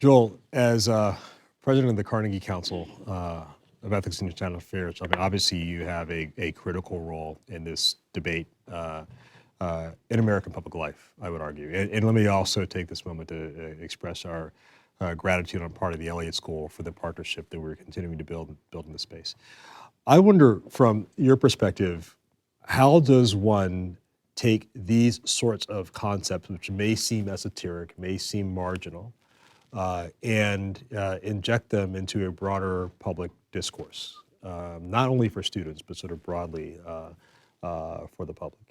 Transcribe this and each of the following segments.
Joel, as president of the Carnegie Council of Ethics and International Affairs, I mean, obviously you have a critical role in this debate in American public life, I would argue. And let me also take this moment to express our gratitude on part of the Elliott School for the partnership that we're continuing to build in the space. I wonder, from your perspective, how does one take these sorts of concepts, which may seem esoteric, may seem marginal, and inject them into a broader public discourse, not only for students, but sort of broadly for the public?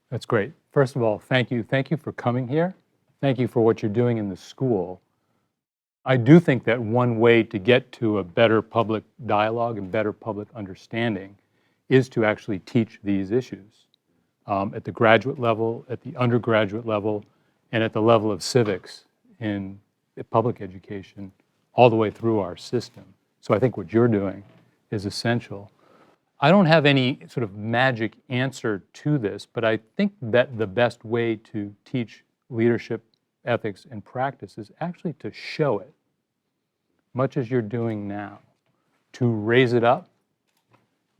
That's great. First of all, thank you. Thank you for coming here. Thank you for what you're doing in the school. I do think that one way to get to a better public dialogue and better public understanding is to actually teach these issues at the graduate level, at the undergraduate level, and at the level of civics in public education, all the way through our system. So I think what you're doing is essential. I don't have any sort of magic answer to this, but I think that the best way to teach leadership, ethics, and practice is actually to show it, much as you're doing now, to raise it up,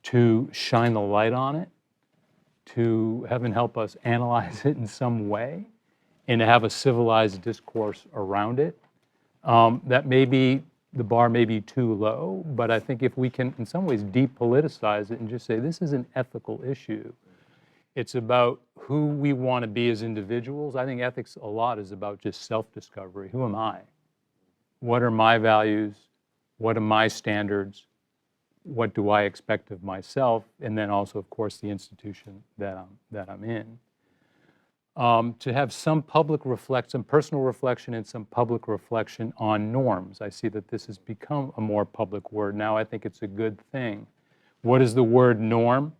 to shine the light on it, to heaven help us analyze it in some way, and to have a civilized discourse around it. That maybe the bar may be too low, but I think if we can, in some ways, depoliticize it and just say, this is an ethical issue. It's about who we want to be as individuals. I think ethics a lot is about just self-discovery. Who am I? What are my values? What are my standards? What do I expect of myself? And then also, of course, the institution that I'm in. To have some some personal reflection and some public reflection on norms. I see that this has become a more public word now. I think it's a good thing. What is the word norm?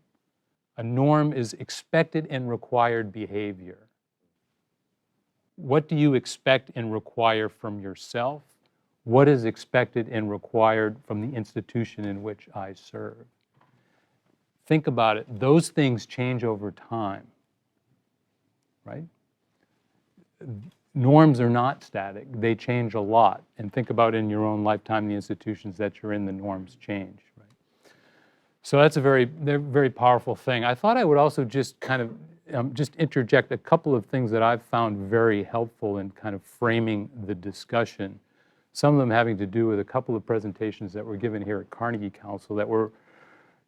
A norm is expected and required behavior. What do you expect and require from yourself? What is expected and required from the institution in which I serve? Think about it. Those things change over time. Right? Norms are not static. They change a lot. And think about in your own lifetime, the institutions that you're in, the norms change. Right? So that's a very powerful thing. I thought I would also just kind of just interject a couple of things that I've found very helpful in kind of framing the discussion. Some of them having to do with a couple of presentations that were given here at Carnegie Council that were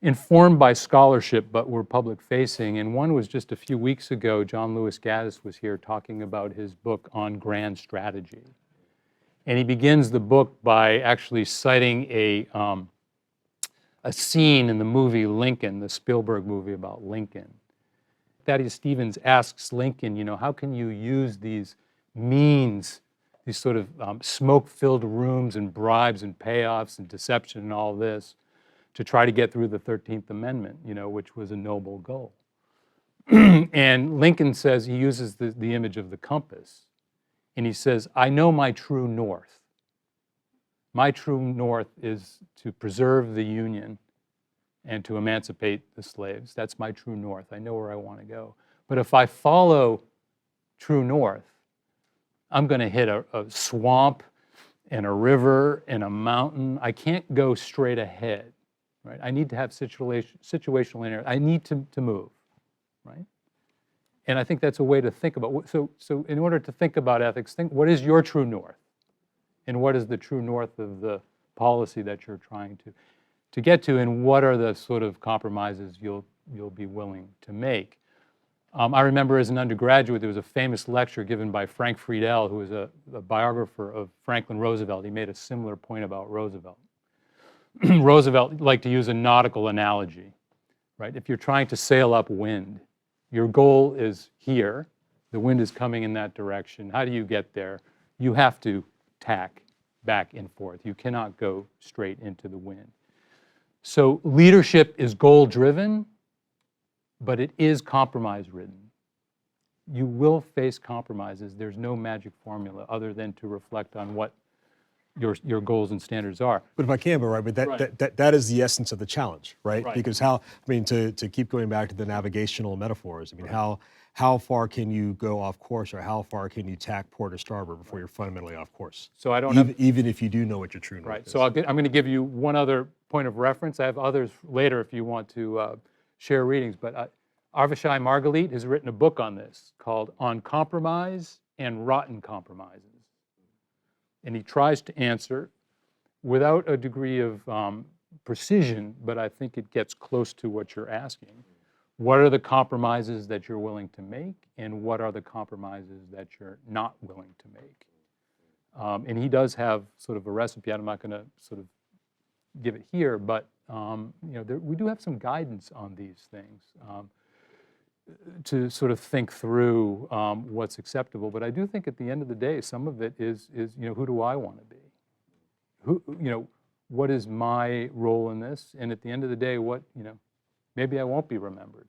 informed by scholarship, but were public-facing. And one was just a few weeks ago, John Lewis Gaddis was here talking about his book on grand strategy. And he begins the book by actually citing a scene in the movie Lincoln, the Spielberg movie about Lincoln. Thaddeus Stevens asks Lincoln, how can you use these means, these sort of smoke-filled rooms and bribes and payoffs and deception and all this, to try to get through the 13th Amendment, which was a noble goal. And Lincoln says, he uses the image of the compass, and he says, I know my true north. My true north is to preserve the Union and to emancipate the slaves. That's my true north. I know where I want to go. But if I follow true north, I'm going to hit a swamp and a river and a mountain. I can't go straight ahead. Right? I need to have situational awareness. I need to move, right? And I think that's a way to think about. So in order to think about ethics, think what is your true north, and what is the true north of the policy that you're trying to get to, and what are the sort of compromises you'll be willing to make. I remember as an undergraduate, there was a famous lecture given by Frank Friedel, who was a biographer of Franklin Roosevelt. He made a similar point about Roosevelt. Roosevelt liked to use a nautical analogy, right? If you're trying to sail upwind, your goal is here, the wind is coming in that direction. How do you get there? You have to tack back and forth. You cannot go straight into the wind. So leadership is goal-driven, but it is compromise-ridden. You will face compromises. There's no magic formula other than to reflect on what your goals and standards are. But if I can, but that is the essence of the challenge, right? Because to keep going back to the navigational metaphors, how how far can you go off course, or how far can you tack port or starboard before you're fundamentally off course? So I don't have, Even if you do know what your true north right. is. So I'm going to give you one other point of reference. I have others later if you want to share readings, but Avishai Margalit has written a book on this called On Compromise and Rotten Compromises. And he tries to answer without a degree of precision, but I think it gets close to what you're asking. What are the compromises that you're willing to make, and what are the compromises that you're not willing to make? And he does have sort of a recipe. I'm not going to sort of give it here, but we do have some guidance on these things to sort of think through what's acceptable. But I do think at the end of the day, some of it is who do I want to be? What is my role in this? And at the end of the day, maybe I won't be remembered.